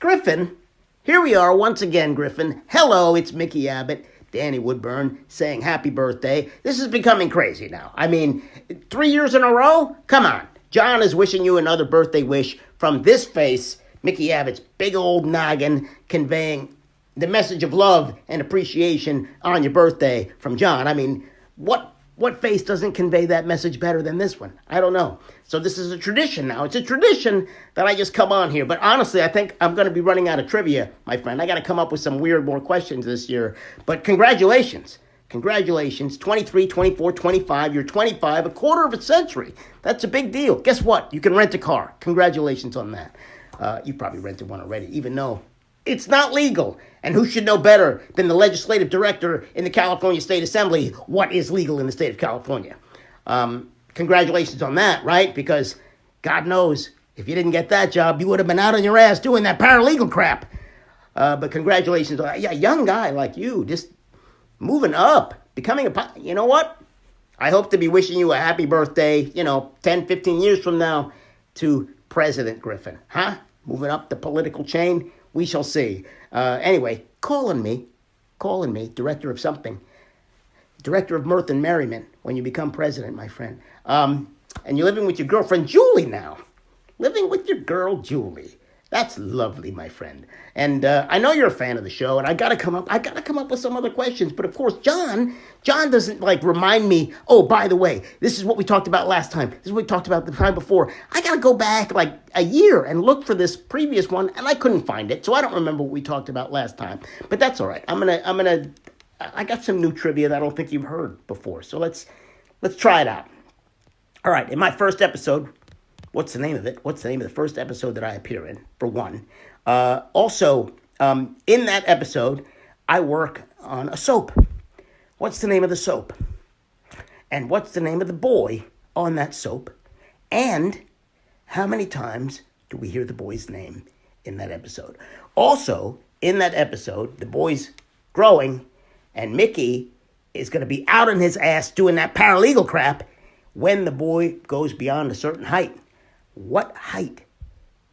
Griffin, here we are once again, Griffin. Hello, it's Mickey Abbott, Danny Woodburn, saying happy birthday. This is becoming crazy now. I mean, 3 years in a row? Come on. John is wishing you another birthday wish from this face, Mickey Abbott's big old noggin, conveying the message of love and appreciation on your birthday from John. I mean, what face doesn't convey that message better than this one? I don't know. So this is a tradition now. It's a tradition that I just come on here. But honestly, I think I'm going to be running out of trivia, my friend. I got to come up with some more questions this year. But congratulations. Congratulations. 23, 24, 25. You're 25, a quarter of a century. That's a big deal. Guess what? You can rent a car. Congratulations on that. You probably rented one already, even though it's not legal. And who should know better than the legislative director in the California State Assembly what is legal in the state of California? Congratulations on that, right? Because God knows, if you didn't get that job, you would have been out on your ass doing that paralegal crap. But congratulations on a young guy like you, just moving up, becoming you know what? I hope to be wishing you a happy birthday, 10, 15 years from now to President Griffin, huh? Moving up the political chain. We shall see. Anyway, calling me, director of something, director of mirth and merriment when you become president, my friend. And you're living with your girlfriend, Julie, now. Living with your girl, Julie. That's lovely, my friend. And I know you're a fan of the show, and I gotta come up with some other questions. But of course, John doesn't remind me, oh, by the way, this is what we talked about last time. This is what we talked about the time before. I gotta go back a year and look for this previous one, and I couldn't find it. So I don't remember what we talked about last time. But that's all right. I got some new trivia that I don't think you've heard before. So let's try it out. All right, in my first episode, what's the name of it? What's the name of the first episode that I appear in, for one? Also, in that episode, I work on a soap. What's the name of the soap? And what's the name of the boy on that soap? And how many times do we hear the boy's name in that episode? Also, in that episode, the boy's growing, and Mickey is going to be out on his ass doing that paralegal crap when the boy goes beyond a certain height. What height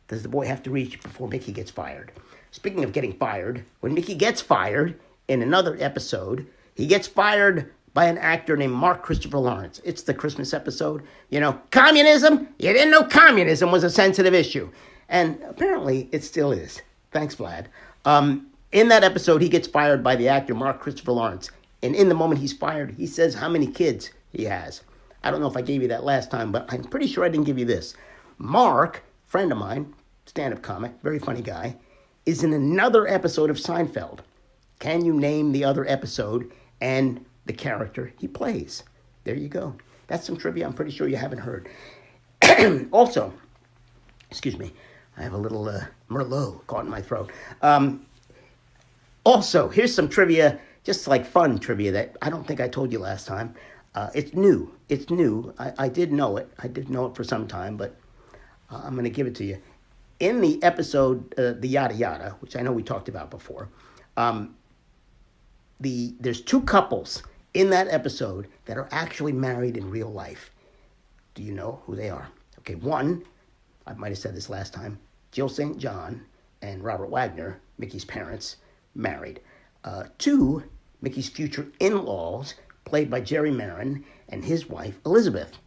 does the boy have to reach before Mickey gets fired? Speaking of getting fired, when Mickey gets fired in another episode, he gets fired by an actor named Mark Christopher Lawrence. It's the Christmas episode. Communism? You didn't know communism was a sensitive issue. And apparently it still is. Thanks, Vlad. In that episode, he gets fired by the actor Mark Christopher Lawrence. And in the moment he's fired, he says how many kids he has. I don't know if I gave you that last time, but I'm pretty sure I didn't give you this. Mark, friend of mine, stand-up comic, very funny guy, is in another episode of Seinfeld. Can you name the other episode and the character he plays? There you go. That's some trivia I'm pretty sure you haven't heard. Also, excuse me, I have a little Merlot caught in my throat. Also, here's some trivia, just fun trivia that I don't think I told you last time. It's new. I did know it. I did know it for some time, but I'm going to give it to you. In the episode, The Yada Yada, which I know we talked about before, there's two couples in that episode that are actually married in real life. Do you know who they are? Okay, one, I might have said this last time, Jill St. John and Robert Wagner, Mickey's parents, married. Two, Mickey's future in-laws, played by Jerry Marin, and his wife, Elizabeth.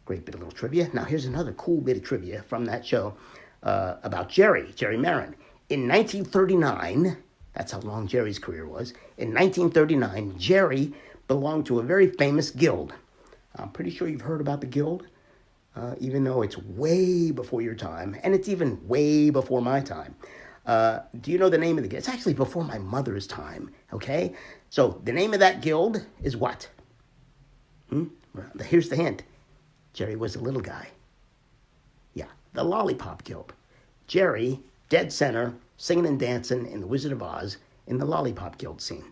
Great bit of little trivia. Now, here's another cool bit of trivia from that show about Jerry Marin. In 1939, that's how long Jerry's career was, in 1939, Jerry belonged to a very famous guild. I'm pretty sure you've heard about the guild, even though it's way before your time, and it's even way before my time. Do you know the name of the guild? It's actually before my mother's time, okay? So the name of that guild is what? Here's the hint. Jerry was a little guy. Yeah, the Lollipop Guild. Jerry, dead center, singing and dancing in The Wizard of Oz in the Lollipop Guild scene.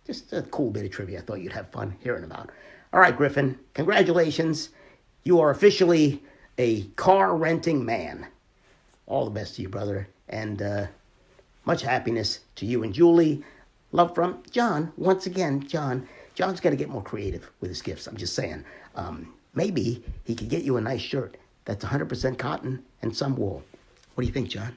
Just a cool bit of trivia I thought you'd have fun hearing about. All right, Griffin, congratulations. You are officially a car-renting man. All the best to you, brother. And much happiness to you and Julie. Love from John. Once again, John's got to get more creative with his gifts. I'm just saying. Maybe he could get you a nice shirt that's 100% cotton and some wool. What do you think, John?